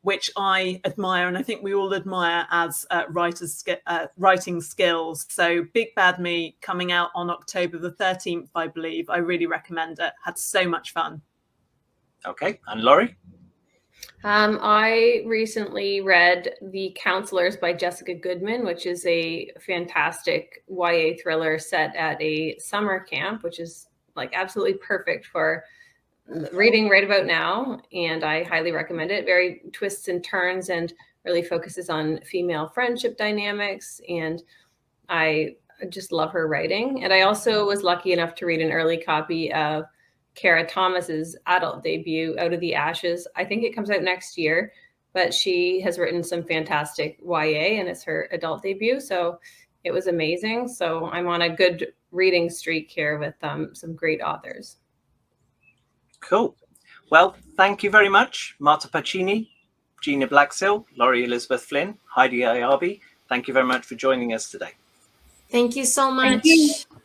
S3: Which I admire, and I think we all admire as writing skills. So Big Bad Me coming out on October the 13th, I believe. I really recommend it. Had so much fun.
S1: Okay, and Laurie?
S4: I recently read The Counselors by Jessica Goodman, which is a fantastic YA thriller set at a summer camp, which is like absolutely perfect for reading right about now, and I highly recommend it. Very twists and turns and really focuses on female friendship dynamics, and I just love her writing. And I also was lucky enough to read an early copy of Kara Thomas's adult debut, Out of the Ashes. I think it comes out next year, but she has written some fantastic YA, and it's her adult debut, so it was amazing. So I'm on a good reading streak here with some great authors.
S1: Cool. Well, thank you very much, Marta Pacini, Gina Blaxill, Laurie Elizabeth Flynn, Heidi Ayarbe. Thank you very much for joining us today.
S5: Thank you so much.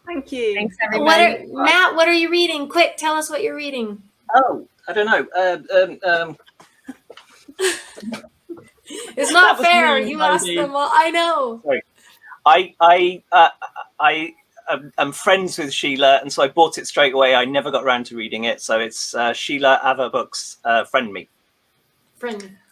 S3: Thank you.
S4: Thanks, everybody.
S5: Matt, what are you reading? Quick, tell us what you're reading.
S1: Oh, I don't know.
S5: It's not
S3: was
S5: fair.
S3: mean,
S5: You asked
S3: Heidi.
S5: them all. I know.
S1: Sorry. I'm friends with Sheila, and so I bought it straight away. I never got around to reading it, so it's Sheila Ava Books. Friend Me.
S5: Friend.